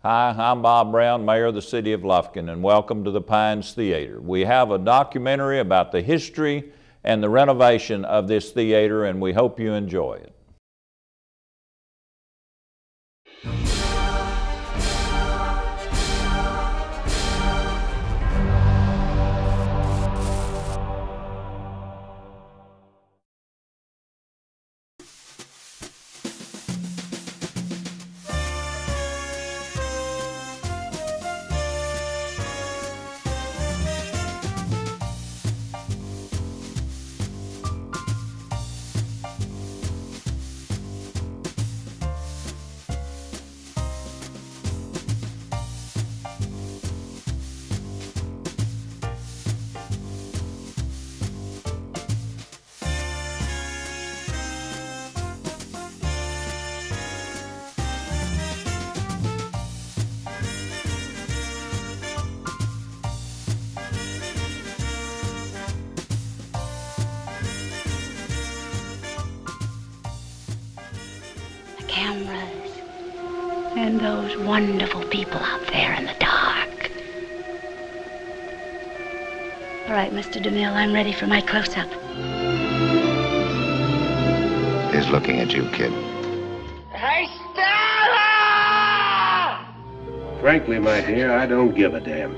Hi, I'm Bob Brown, Mayor of the City of Lufkin, and welcome to the Pines Theater. We have a documentary about the history and the renovation of this theater, and we hope you enjoy it. Cameras and those wonderful people out there in the dark. All right, Mr. DeMille, I'm ready for my close-up. He's looking at you, kid. Hey, Stella! Frankly, my dear, I don't give a damn.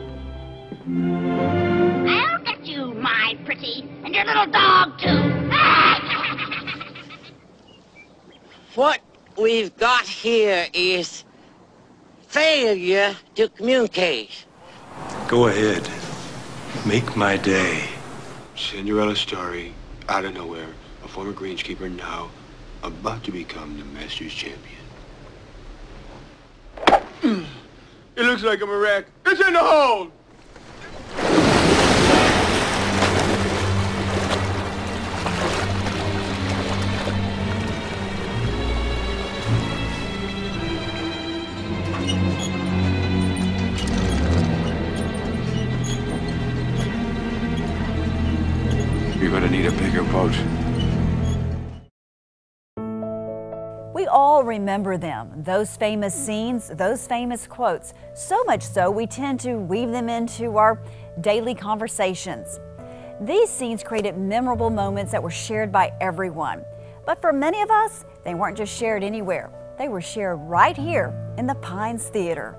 I'll get you, my pretty, and your little dog, too. What we've got here is failure to communicate. Go ahead. Make my day. Cinderella story, out of nowhere. A former greenskeeper now about to become the Masters champion. It looks like I'm a wreck. It's in the hole! You're gonna need a bigger boat. We all remember them, those famous scenes, those famous quotes, so much so we tend to weave them into our daily conversations. These scenes created memorable moments that were shared by everyone. But for many of us, they weren't just shared anywhere. They were shared right here in the Pines Theater.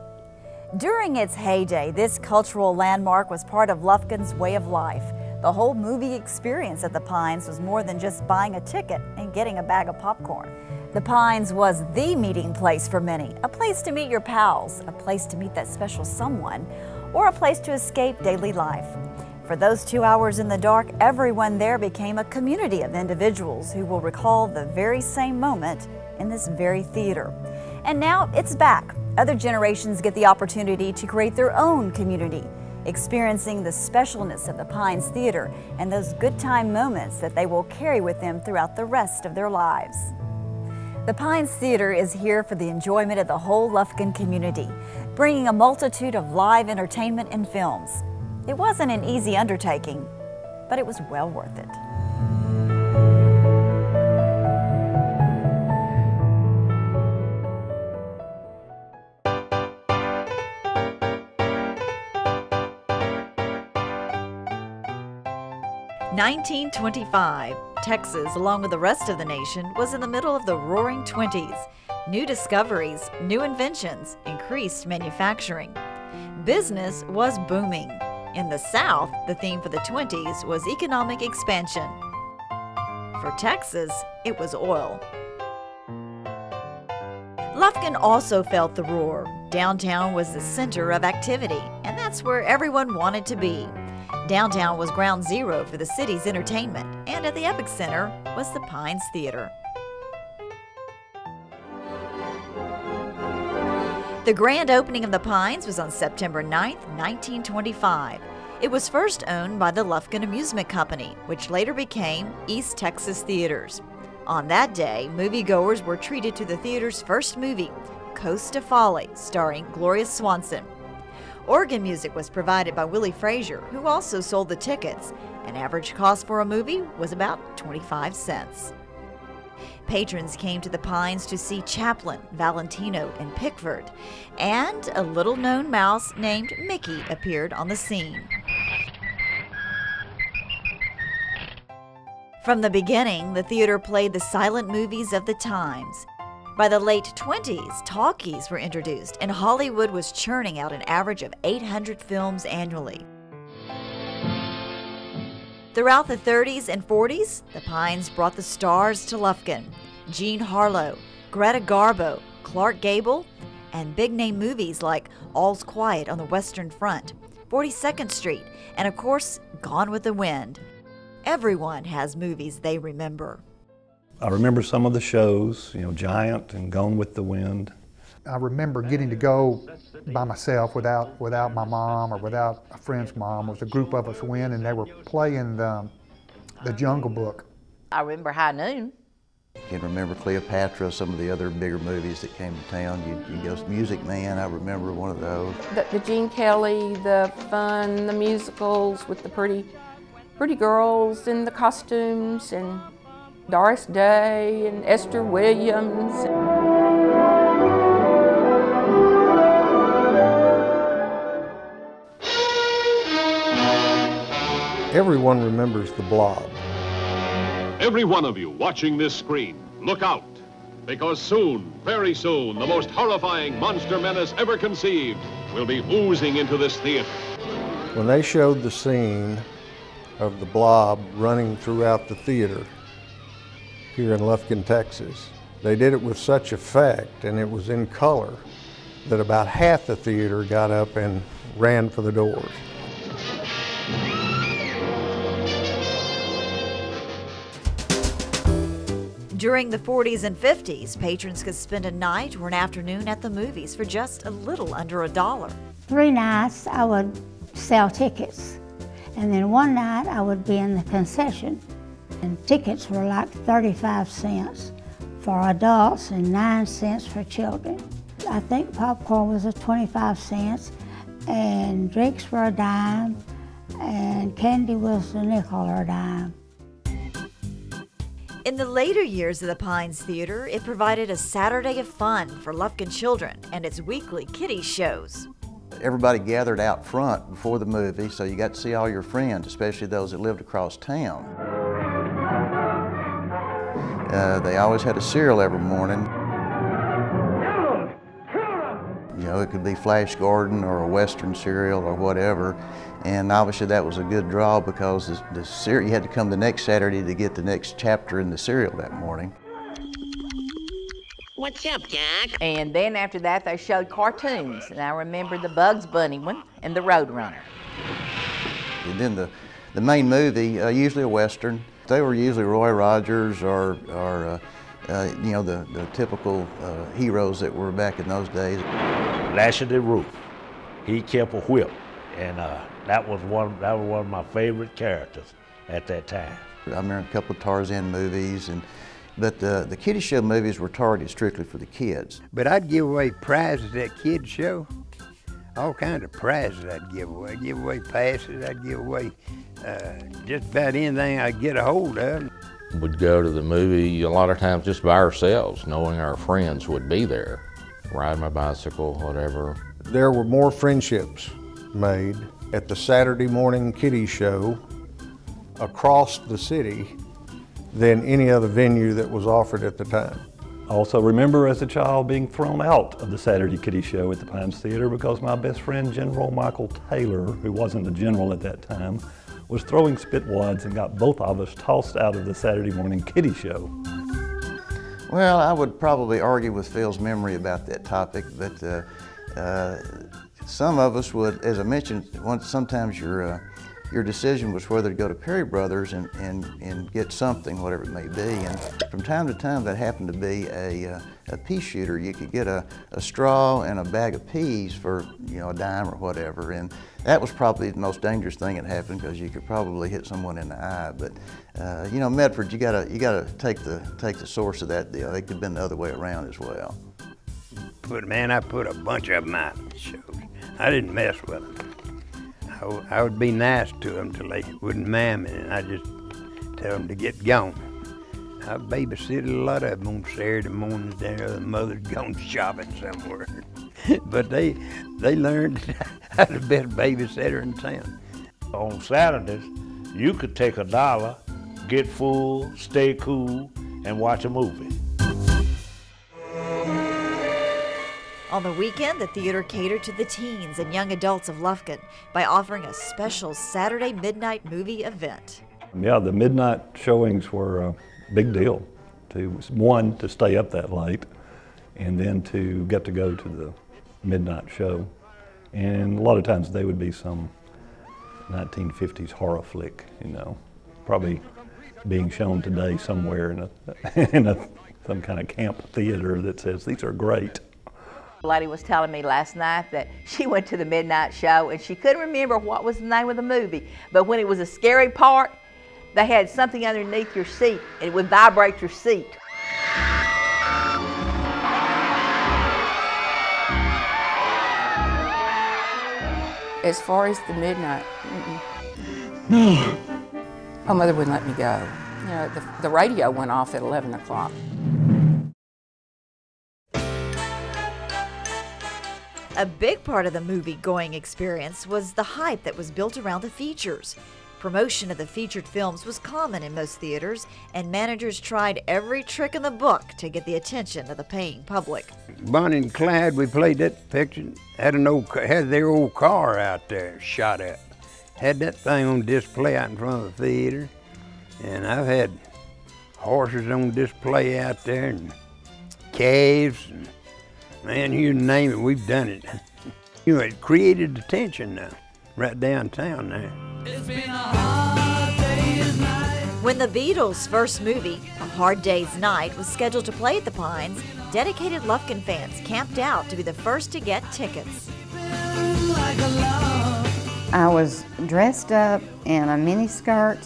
During its heyday, this cultural landmark was part of Lufkin's way of life. The whole movie experience at the Pines was more than just buying a ticket and getting a bag of popcorn. The Pines was the meeting place for many, a place to meet your pals, a place to meet that special someone, or a place to escape daily life. For those 2 hours in the dark, everyone there became a community of individuals who will recall the very same moment in this very theater. And now it's back. Other generations get the opportunity to create their own community, experiencing the specialness of the Pines Theater and those good time moments that they will carry with them throughout the rest of their lives. The Pines Theater is here for the enjoyment of the whole Lufkin community, bringing a multitude of live entertainment and films. It wasn't an easy undertaking, but it was well worth it. In 1925, Texas, along with the rest of the nation, was in the middle of the roaring 20s. New discoveries, new inventions, increased manufacturing. Business was booming. In the South, the theme for the 20s was economic expansion. For Texas, it was oil. Lufkin also felt the roar. Downtown was the center of activity, and that's where everyone wanted to be. Downtown was ground zero for the city's entertainment, and at the epicenter was the Pines Theater. The grand opening of the Pines was on September 9, 1925. It was first owned by the Lufkin Amusement Company, which later became East Texas Theaters. On that day, moviegoers were treated to the theater's first movie, Coast to Folly, starring Gloria Swanson. Organ music was provided by Willie Frazier, who also sold the tickets. An average cost for a movie was about 25 cents. Patrons came to the Pines to see Chaplin, Valentino, and Pickford, and a little-known mouse named Mickey appeared on the scene. From the beginning, the theater played the silent movies of the times. By the late 20s, talkies were introduced, and Hollywood was churning out an average of 800 films annually. Throughout the 30s and 40s, the Pines brought the stars to Lufkin: Jean Harlow, Greta Garbo, Clark Gable, and big-name movies like All's Quiet on the Western Front, 42nd Street, and of course, Gone with the Wind. Everyone has movies they remember. I remember some of the shows, Giant and Gone with the Wind. I remember getting to go by myself without my mom or without a friend's mom. It was a group of us went, and they were playing the Jungle Book. I remember High Noon. I can remember Cleopatra, some of the other bigger movies that came to town. You go Music Man, I remember one of those. The Gene Kelly, the fun, the musicals with the pretty girls and the costumes, and Doris Day and Esther Williams. Everyone remembers the Blob. Every one of you watching this screen, look out, because soon, very soon, the most horrifying monster menace ever conceived will be oozing into this theater. When they showed the scene of the Blob running throughout the theater here in Lufkin, Texas, they did it with such effect, and it was in color, that about half the theater got up and ran for the doors. During the 40s and 50s, patrons could spend a night or an afternoon at the movies for just a little under $1. 3 nights I would sell tickets, and then one night I would be in the concession. And tickets were like 35 cents for adults and 9 cents for children. I think popcorn was 25 cents, and drinks were a dime, and candy was a nickel or a dime. In the later years of the Pines Theater, it provided a Saturday of fun for Lufkin children and its weekly kiddie shows. Everybody gathered out front before the movie, so you got to see all your friends, especially those that lived across town. They always had a cereal every morning. It could be Flash Gordon or a Western cereal or whatever, and obviously that was a good draw because the cereal, you had to come the next Saturday to get the next chapter in the cereal that morning. What's up, Jack? And then after that, they showed cartoons, and I remember the Bugs Bunny one and the Roadrunner. And then the main movie, usually a Western. They were usually Roy Rogers or the typical heroes that were back in those days. Lasher the Roof, he kept a whip, and that was one of my favorite characters at that time. I remember a couple of Tarzan movies, but the kiddie show movies were targeted strictly for the kids. But I'd give away prizes at kids show. All kinds of prizes I'd give away. I'd give away passes, I'd give away just about anything I could get a hold of. We'd go to the movie a lot of times just by ourselves, knowing our friends would be there. Ride my bicycle, whatever. There were more friendships made at the Saturday morning kiddie show across the city than any other venue that was offered at the time. I also remember as a child being thrown out of the Saturday Kiddie Show at the Pines Theater because my best friend, General Michael Taylor, who wasn't a general at that time, was throwing spitwads and got both of us tossed out of the Saturday morning kiddie show. Well, I would probably argue with Phil's memory about that topic, but some of us would, as I mentioned, sometimes your decision was whether to go to Perry Brothers and get something, whatever it may be. And from time to time, that happened to be a pea shooter. You could get a straw and a bag of peas for a dime or whatever. And that was probably the most dangerous thing that happened because you could probably hit someone in the eye. But Medford, you gotta take the source of that deal. It could have been the other way around as well. I put a bunch of them out in the shows. I didn't mess with them. I would be nice to them till they wouldn't mind me, and I just tell them to get gone. I babysitted a lot of them on Saturday mornings down there. The mother's gone shopping somewhere. But they learned how to be a babysitter in town. On Saturdays, you could take $1, get full, stay cool, and watch a movie. On the weekend, the theater catered to the teens and young adults of Lufkin by offering a special Saturday midnight movie event. Yeah, the midnight showings were a big deal. One, to stay up that late, and then to get to go to the midnight show. And a lot of times they would be some 1950s horror flick, you know, probably being shown today somewhere in some kind of camp theater that says, these are great. A lady was telling me last night that she went to the midnight show and she couldn't remember what was the name of the movie, but when it was a scary part, they had something underneath your seat and it would vibrate your seat. As far as the midnight, my mother wouldn't let me go. You know, the radio went off at 11 o'clock. A big part of the movie-going experience was the hype that was built around the features. Promotion of the featured films was common in most theaters, and managers tried every trick in the book to get the attention of the paying public. Bonnie and Clyde, we played that picture, had their old car out there shot up. Had that thing on display out in front of the theater, and I've had horses on display out there, and calves, and man, you name it, we've done it. You know, it created attention now, right downtown there. When the Beatles' first movie, A Hard Day's Night, was scheduled to play at the Pines, dedicated Lufkin fans camped out to be the first to get tickets. I was dressed up in a mini skirt,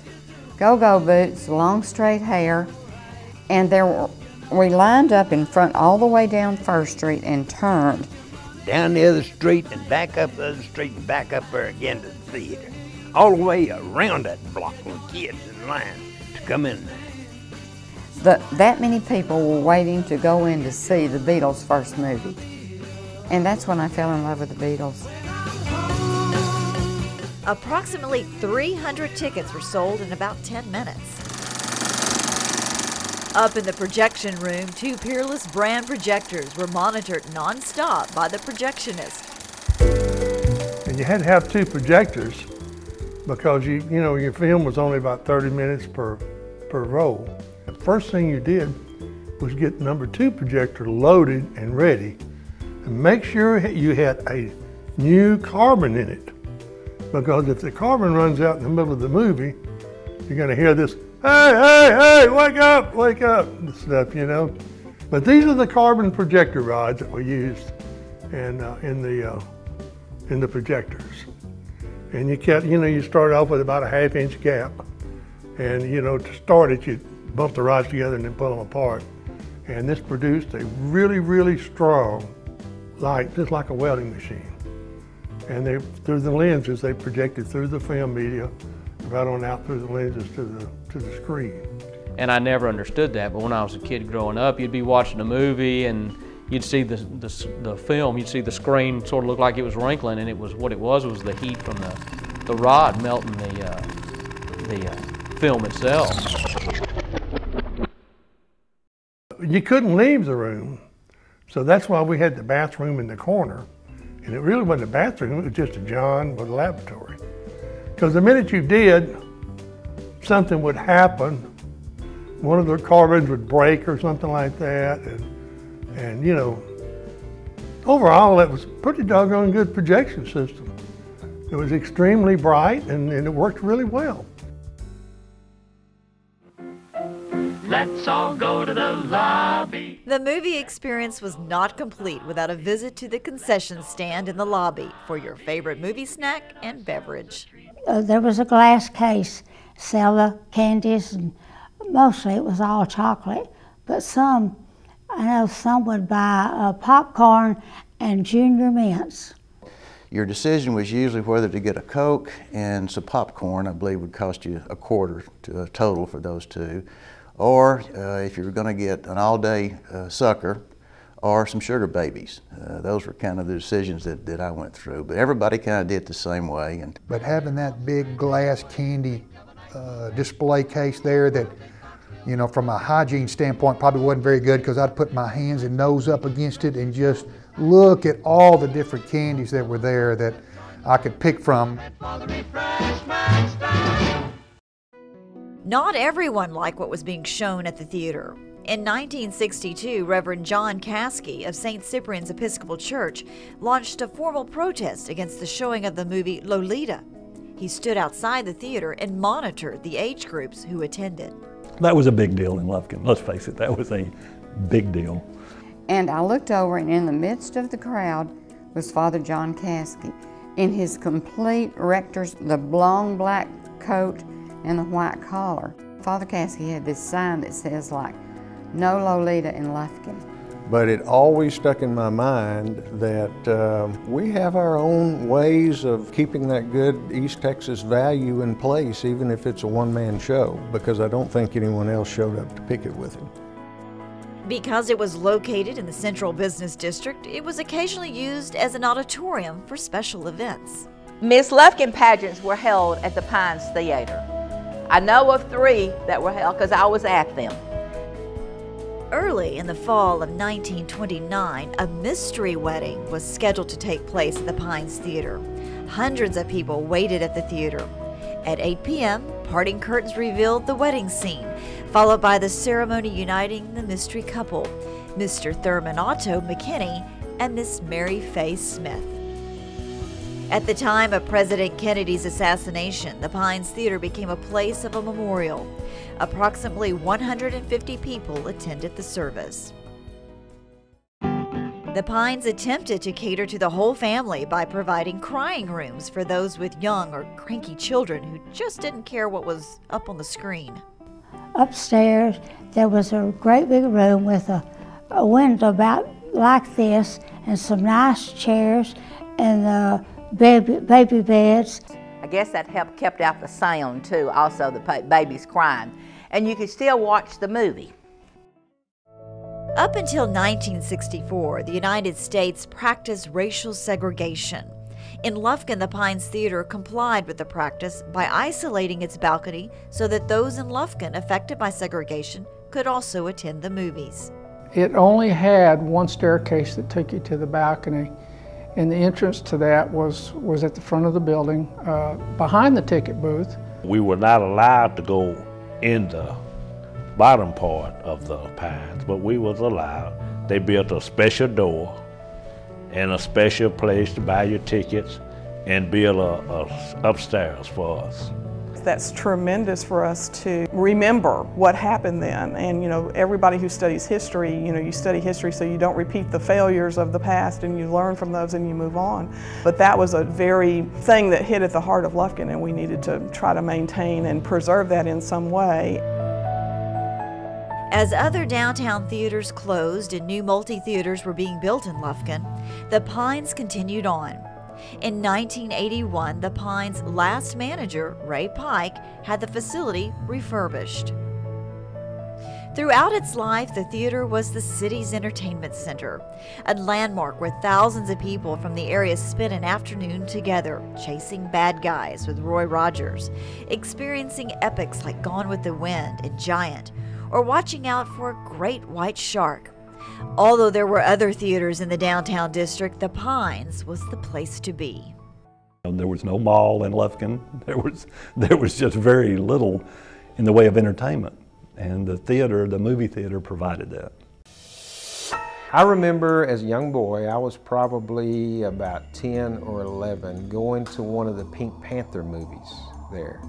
go-go boots, long straight hair, and we lined up in front all the way down First Street and turned. Down the other street and back up the other street and back up there again to the theater. All the way around that block with kids in line to come in there. That many people were waiting to go in to see the Beatles' first movie. And that's when I fell in love with the Beatles. Approximately 300 tickets were sold in about 10 minutes. Up in the projection room, 2 Peerless brand projectors were monitored non-stop by the projectionist. And you had to have 2 projectors because you know your film was only about 30 minutes per roll. The first thing you did was get number 2 projector loaded and ready, and make sure you had a new carbon in it. Because if the carbon runs out in the middle of the movie, you're going to hear this, hey, hey, hey, wake up, and stuff, you know. But these are the carbon projector rods that we used in the projectors. And you start off with about a 1/2 inch gap. And to start it, you bump the rods together and then pull them apart. And this produced a really, really strong light, just like a welding machine. And through the lenses, they projected through the film media, right on out through the lenses to the screen. And I never understood that, but when I was a kid growing up, you'd be watching a movie and you'd see the film, you'd see the screen sort of look like it was wrinkling, and what it was the heat from the rod melting the film itself. You couldn't leave the room, so that's why we had the bathroom in the corner. And it really wasn't a bathroom, it was just a john with a lavatory. Because the minute you did, something would happen. One of the carbons would break or something like that. And overall, it was a pretty doggone good projection system. It was extremely bright and it worked really well. Let's all go to the lobby. The movie experience was not complete without a visit to the concession stand in the lobby for your favorite movie snack and beverage. There was a glass case, sell the candies, and mostly it was all chocolate, but I know some would buy popcorn and Junior Mints. Your decision was usually whether to get a Coke and some popcorn, I believe would cost you $0.25 to a total for those 2, or if you were going to get an all-day sucker, or some sugar babies. Those were kind of the decisions that I went through, but everybody kind of did it the same way. But having that big glass candy display case there that, you know, from a hygiene standpoint probably wasn't very good, because I'd put my hands and nose up against it and just look at all the different candies that were there that I could pick from. Not everyone liked what was being shown at the theater. In 1962, Reverend John Caskey of St. Cyprian's Episcopal Church launched a formal protest against the showing of the movie Lolita. He stood outside the theater and monitored the age groups who attended. That was a big deal in Lufkin. Let's face it, that was a big deal. And I looked over, and in the midst of the crowd was Father John Caskey in his complete rector's, the long black coat and the white collar. Father Caskey had this sign that says, like, "No Lolita in Lufkin." But it always stuck in my mind that we have our own ways of keeping that good East Texas value in place, even if it's a one-man show, because I don't think anyone else showed up to pick it with him. Because it was located in the Central Business District, it was occasionally used as an auditorium for special events. Miss Lufkin pageants were held at the Pines Theater. I know of 3 that were held because I was at them. Early in the fall of 1929, a mystery wedding was scheduled to take place at the Pines Theater. Hundreds of people waited at the theater. At 8 p.m., parting curtains revealed the wedding scene, followed by the ceremony uniting the mystery couple, Mr. Thurman Otto McKinney and Miss Mary Faye Smith. At the time of President Kennedy's assassination, the Pines Theater became a place of a memorial. Approximately 150 people attended the service. The Pines attempted to cater to the whole family by providing crying rooms for those with young or cranky children who just didn't care what was up on the screen. Upstairs, there was a great big room with a window about like this, and some nice chairs and baby beds. I guess that helped kept out the sound too, also the babies crying. And you could still watch the movie. Up until 1964, the United States practiced racial segregation. In Lufkin, the Pines Theater complied with the practice by isolating its balcony so that those in Lufkin affected by segregation could also attend the movies. It only had one staircase that took you to the balcony, and the entrance to that was at the front of the building, behind the ticket booth. We were not allowed to go in the bottom part of the Pines, but we was allowed. They built a special door and a special place to buy your tickets and build a upstairs for us. That's tremendous for us to remember what happened then. And you know, everybody who studies history, you know, you study history so you don't repeat the failures of the past, and you learn from those and you move on. But that was a very thing that hit at the heart of Lufkin, and we needed to try to maintain and preserve that in some way. As other downtown theaters closed and new multi-theaters were being built in Lufkin, the Pines continued on. In 1981, the Pines' last manager, Ray Pike, had the facility refurbished. Throughout its life, the theater was the city's entertainment center, a landmark where thousands of people from the area spent an afternoon together, chasing bad guys with Roy Rogers, experiencing epics like Gone with the Wind and Giant, or watching out for a great white shark. Although there were other theaters in the downtown district, the Pines was the place to be. There was no mall in Lufkin. There was just very little in the way of entertainment, and the theater, the movie theater, provided that. I remember as a young boy, I was probably about 10 or 11, going to one of the Pink Panther movies there.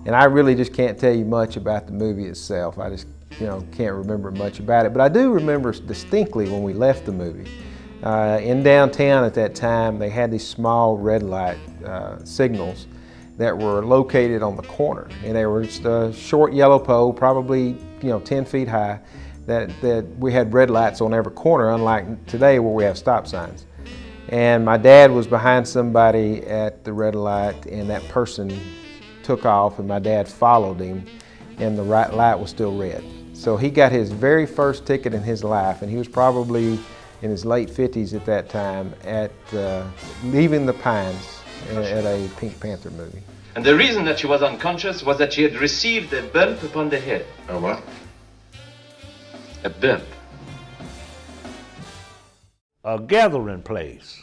And I really just can't tell you much about the movie itself. I just can't remember much about it. But I do remember distinctly when we left the movie. In downtown at that time, they had these small red light signals that were located on the corner. And they were just a short yellow pole, probably 10 feet high, that we had red lights on every corner, unlike today where we have stop signs. And my dad was behind somebody at the red light, and that person took off, and my dad followed him, and the right light was still red. So he got his very first ticket in his life, and he was probably in his late 50s at that time, at leaving the Pines at a Pink Panther movie. And the reason that she was unconscious was that she had received a bump upon the head. A what? A bump. A gathering place.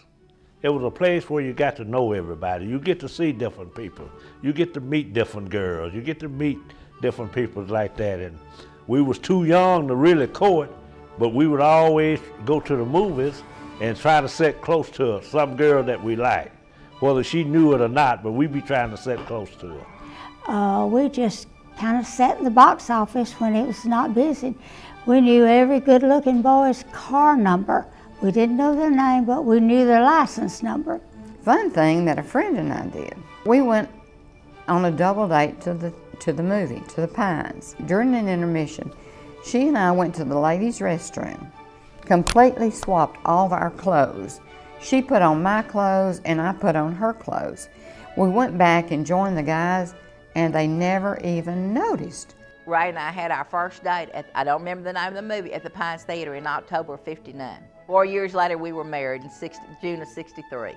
It was a place where you got to know everybody. You get to see different people. You get to meet different girls. You get to meet different people like that. And we was too young to really court, but we would always go to the movies and try to sit close to some girl that we liked, whether she knew it or not, but we'd be trying to sit close to her. We just kind of sat in the box office when it was not busy. We knew every good-looking boy's car number. We didn't know their name, but we knew their license number. Fun thing that a friend and I did. We went on a double date to the movie, to the Pines. During an intermission, she and I went to the ladies' restroom, completely swapped all of our clothes. She put on my clothes and I put on her clothes. We went back and joined the guys and they never even noticed. Ray and I had our first date at, I don't remember the name of the movie, at the Pines Theater in October of '59. 4 years later, we were married in June of '63.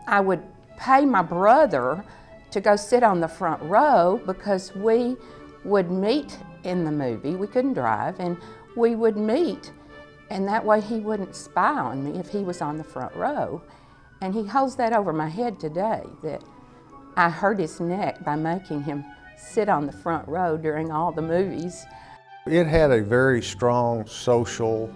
I would pay my brother to go sit on the front row because we would meet in the movie. We couldn't drive, and we would meet, and that way he wouldn't spy on me if he was on the front row. And he holds that over my head today, that I hurt his neck by making him sit on the front row during all the movies. It had a very strong social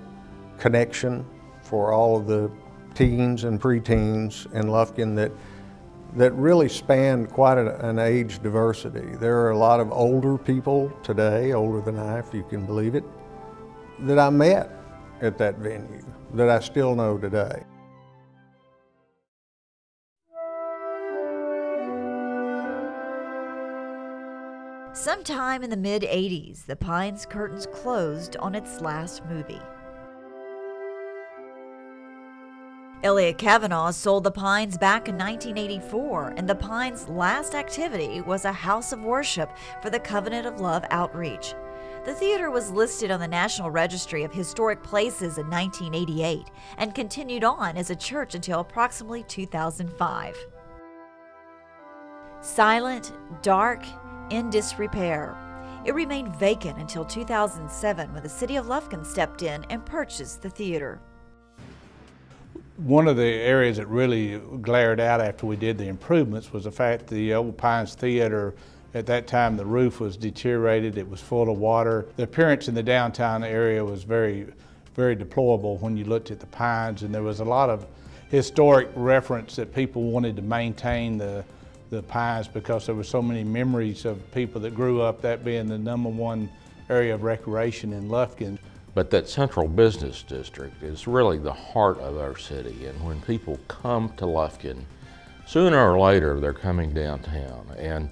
connection for all of the teens and preteens in Lufkin that really spanned quite an age diversity. There are a lot of older people today, older than I, if you can believe it, that I met at that venue, that I still know today. Sometime in the mid-'80s, the Pines curtains closed on its last movie. Elliott Cavanaugh sold the Pines back in 1984, and the Pines' last activity was a house of worship for the Covenant of Love outreach. The theater was listed on the National Registry of Historic Places in 1988 and continued on as a church until approximately 2005. Silent, dark, in disrepair, it remained vacant until 2007 when the city of Lufkin stepped in and purchased the theater. One of the areas that really glared out after we did the improvements was the fact that the old Pines Theater, at that time the roof was deteriorated, it was full of water. The appearance in the downtown area was very, very deplorable when you looked at the Pines, and there was a lot of historic reference that people wanted to maintain the Pines because there were so many memories of people that grew up, that being the #1 area of recreation in Lufkin. But that central business district is really the heart of our city, and when people come to Lufkin, sooner or later they're coming downtown. And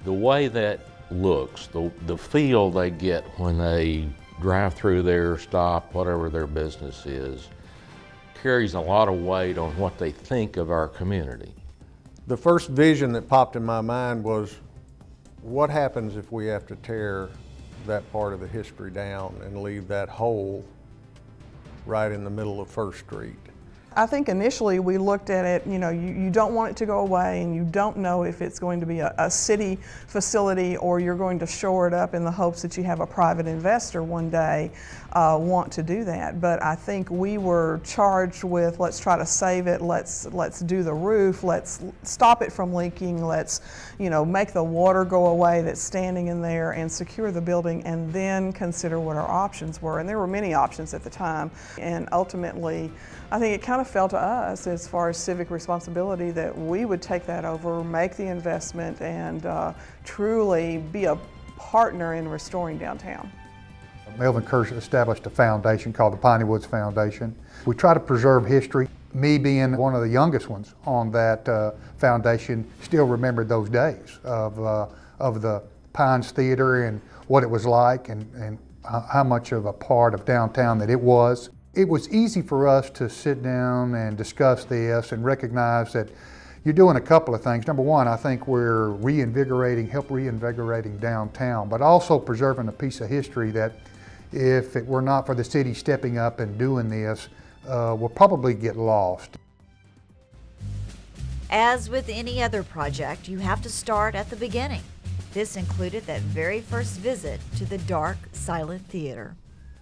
the way that looks, the feel they get when they drive through there, stop, whatever their business is, carries a lot of weight on what they think of our community. The first vision that popped in my mind was, what happens if we have to tear that part of the history down and leave that hole right in the middle of First Street? I think initially we looked at it, you don't want it to go away, and you don't know if it's going to be a city facility or you're going to shore it up in the hopes that you have a private investor one day want to do that. But I think we were charged with, let's try to save it, let's do the roof, let's stop it from leaking, let's make the water go away that's standing in there and secure the building, and then consider what our options were. And there were many options at the time, and ultimately I think it kind of fell to us as far as civic responsibility that we would take that over, make the investment, and truly be a partner in restoring downtown. Melvin Kersh established a foundation called the Piney Woods Foundation. We try to preserve history. Me being one of the youngest ones on that foundation, still remembered those days of the Pines Theater and what it was like, and how much of a part of downtown that it was. It was easy for us to sit down and discuss this and recognize that you're doing a couple of things. Number one, I think we're help reinvigorating downtown, but also preserving a piece of history that if it were not for the city stepping up and doing this, will probably get lost. As with any other project, you have to start at the beginning. This included that very first visit to the dark, silent theater.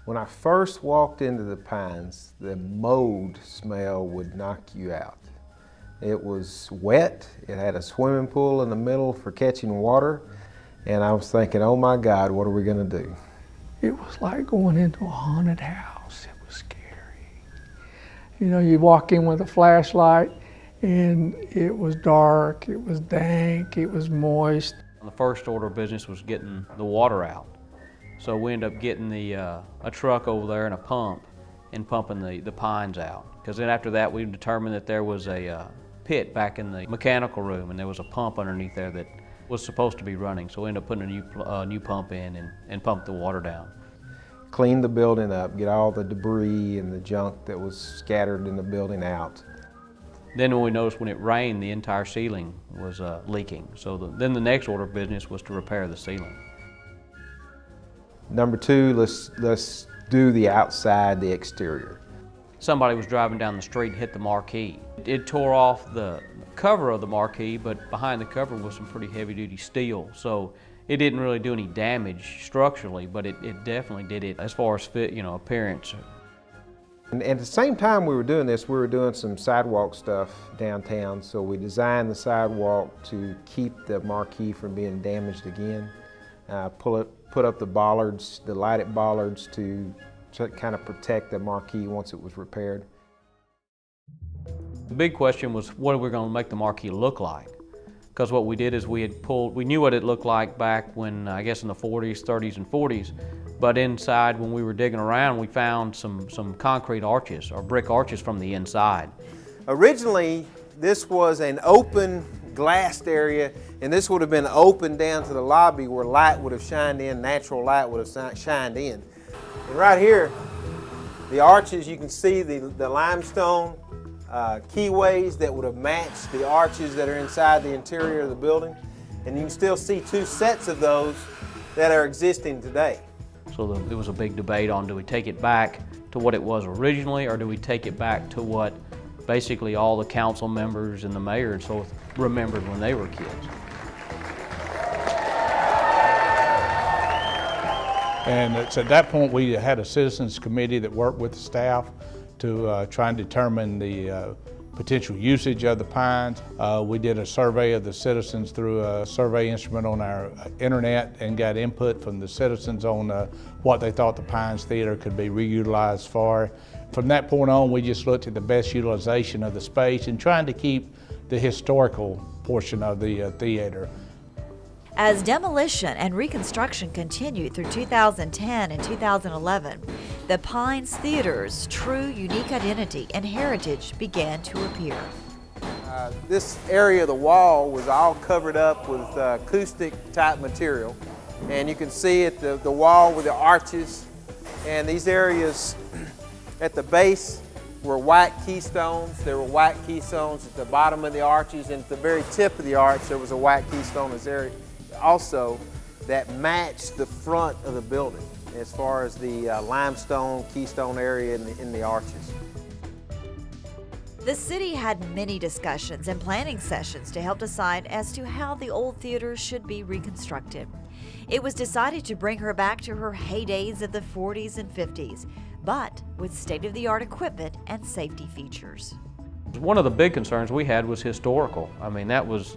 When I first walked into the Pines, the mold smell would knock you out. It was wet, it had a swimming pool in the middle for catching water, and I was thinking, oh my God, what are we gonna do? It was like going into a haunted house. It was scary. You know, you walk in with a flashlight and it was dark, it was dank, it was moist. The first order of business was getting the water out. So we ended up getting a truck over there and a pump and pumping the pines out. Because then after that we determined that there was a pit back in the mechanical room and there was a pump underneath there that was supposed to be running. So we ended up putting a new pump in and pumped the water down. Clean the building up, get all the debris and the junk that was scattered in the building out. Then when we noticed when it rained, the entire ceiling was leaking. So then the next order of business was to repair the ceiling. Number two, let's do the outside, the exterior. Somebody was driving down the street and hit the marquee. It tore off the cover of the marquee, but behind the cover was some pretty heavy-duty steel. So it didn't really do any damage structurally, but it definitely did it as far as fit, you know, appearance. And at the same time we were doing this, we were doing some sidewalk stuff downtown. So we designed the sidewalk to keep the marquee from being damaged again. Put up the bollards, the lighted bollards to kind of protect the marquee once it was repaired. The big question was, what are we going to make the marquee look like? Because what we did is we knew what it looked like back when, I guess in the 40s, 30s, and 40s. But inside, when we were digging around, we found some concrete arches or brick arches from the inside. Originally, this was an open glassed area, and this would have been open down to the lobby where light would have shined in, natural light would have shined in. And right here, the arches, you can see the limestone keyways that would have matched the arches that are inside the interior of the building. And you can still see two sets of those that are existing today. So there was a big debate on, do we take it back to what it was originally, or do we take it back to what basically all the council members and the mayor and so forth remembered when they were kids. And it's at that point we had a citizens committee that worked with the staff to try and determine the potential usage of the pines. We did a survey of the citizens through a survey instrument on our internet and got input from the citizens on what they thought the Pines Theater could be reutilized for. From that point on, we just looked at the best utilization of the space and trying to keep the historical portion of the theater. As demolition and reconstruction continued through 2010 and 2011, the Pines Theater's true unique identity and heritage began to appear. This area of the wall was all covered up with acoustic type material, and you can see it, the wall with the arches, and these areas at the base were white keystones. There were white keystones at the bottom of the arches, and at the very tip of the arch there was a white keystone in this area also that matched the front of the building as far as the limestone keystone area in the arches. The city had many discussions and planning sessions to help decide as to how the old theater should be reconstructed. It was decided to bring her back to her heydays of the 40s and 50s, but with state-of-the-art equipment and safety features. One of the big concerns we had was historical. I mean, that was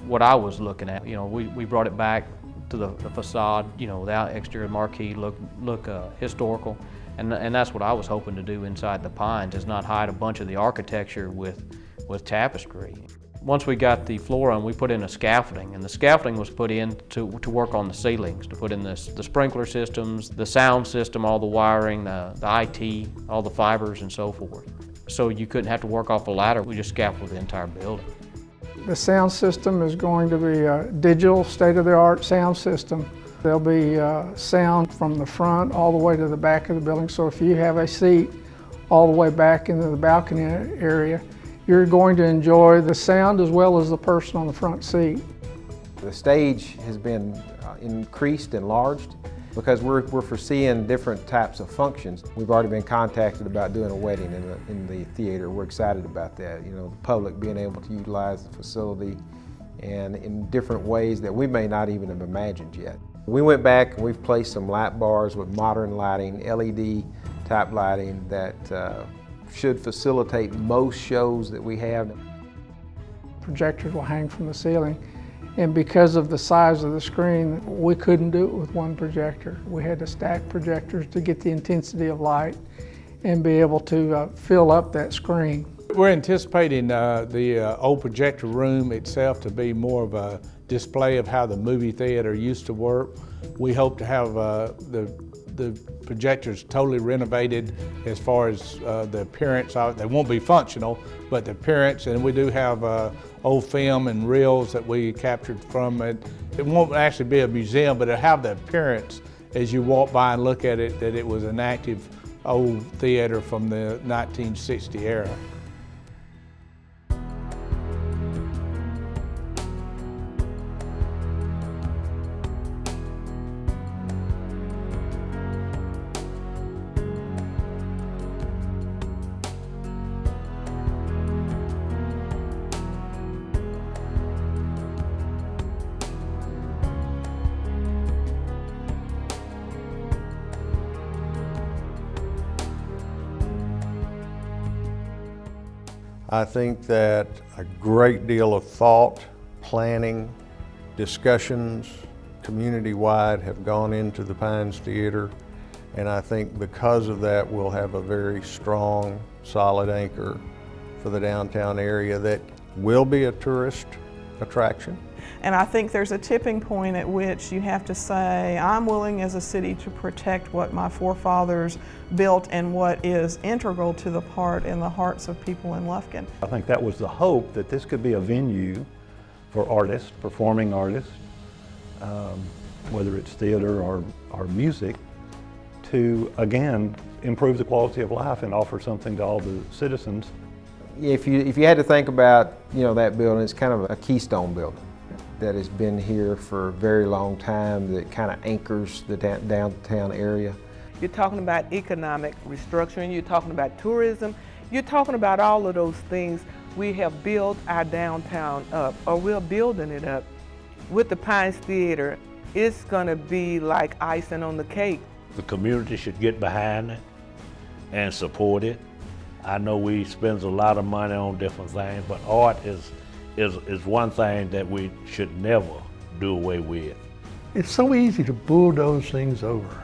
what I was looking at. You know, we brought it back to the facade, you know, the exterior marquee look historical. And that's what I was hoping to do inside the Pines, is not hide a bunch of the architecture with tapestry. Once we got the floor on, we put in a scaffolding, and the scaffolding was put in to work on the ceilings, to put in the sprinkler systems, the sound system, all the wiring, the IT, all the fibers and so forth. So you couldn't have to work off a ladder, we just scaffolded the entire building. The sound system is going to be a digital, state-of-the-art sound system. There'll be sound from the front all the way to the back of the building, so if you have a seat all the way back into the balcony area, you're going to enjoy the sound as well as the person on the front seat. The stage has been increased, enlarged, because we're foreseeing different types of functions. We've already been contacted about doing a wedding in the theater. We're excited about that. You know, the public being able to utilize the facility and in different ways that we may not even have imagined yet. We went back and we've placed some light bars with modern lighting, LED type lighting that should facilitate most shows that we have. Projectors will hang from the ceiling, and because of the size of the screen, we couldn't do it with one projector. We had to stack projectors to get the intensity of light and be able to fill up that screen. We're anticipating the old projector room itself to be more of a display of how the movie theater used to work. We hope to have the projectors totally renovated as far as the appearance of it. They won't be functional, but the appearance, and we do have old film and reels that we captured from it. It won't actually be a museum, but it'll have the appearance as you walk by and look at it that it was an active old theater from the 1960 era. I think that a great deal of thought, planning, discussions, community-wide have gone into the Pines Theater, and I think because of that we'll have a very strong, solid anchor for the downtown area that will be a tourist attraction. And I think there's a tipping point at which you have to say, I'm willing as a city to protect what my forefathers built and what is integral to the part in the hearts of people in Lufkin. I think that was the hope, that this could be a venue for artists, performing artists, whether it's theater or music, to again improve the quality of life and offer something to all the citizens. If you had to think about, you know, that building, it's kind of a keystone building that has been here for a very long time, that kind of anchors the downtown area. You're talking about economic restructuring, you're talking about tourism, you're talking about all of those things. We have built our downtown up, or we're building it up. With the Pines Theater, it's gonna be like icing on the cake. The community should get behind it and support it. I know we spend a lot of money on different things, but art is one thing that we should never do away with. It's so easy to bulldoze things over.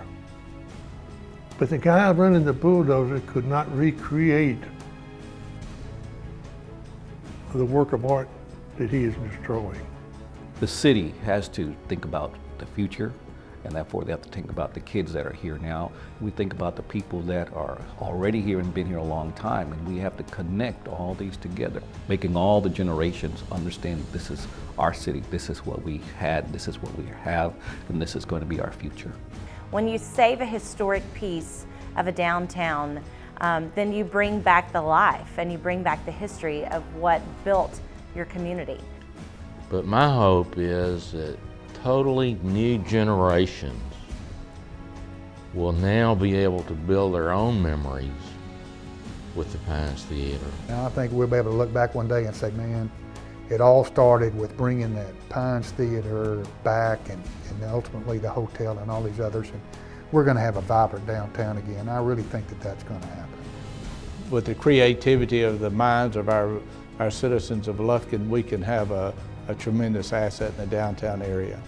But the guy running the bulldozer could not recreate the work of art that he is destroying. The city has to think about the future, and therefore they have to think about the kids that are here now. We think about the people that are already here and been here a long time, and we have to connect all these together, making all the generations understand this is our city, this is what we had, this is what we have, and this is going to be our future. When you save a historic piece of a downtown, then you bring back the life and you bring back the history of what built your community. But my hope is that totally new generations will now be able to build their own memories with the Pines Theater. Now I think we'll be able to look back one day and say, man, it all started with bringing that Pines Theater back and ultimately the hotel and all these others. And we're going to have a vibrant downtown again. I really think that that's going to happen. With the creativity of the minds of our citizens of Lufkin, we can have a tremendous asset in the downtown area.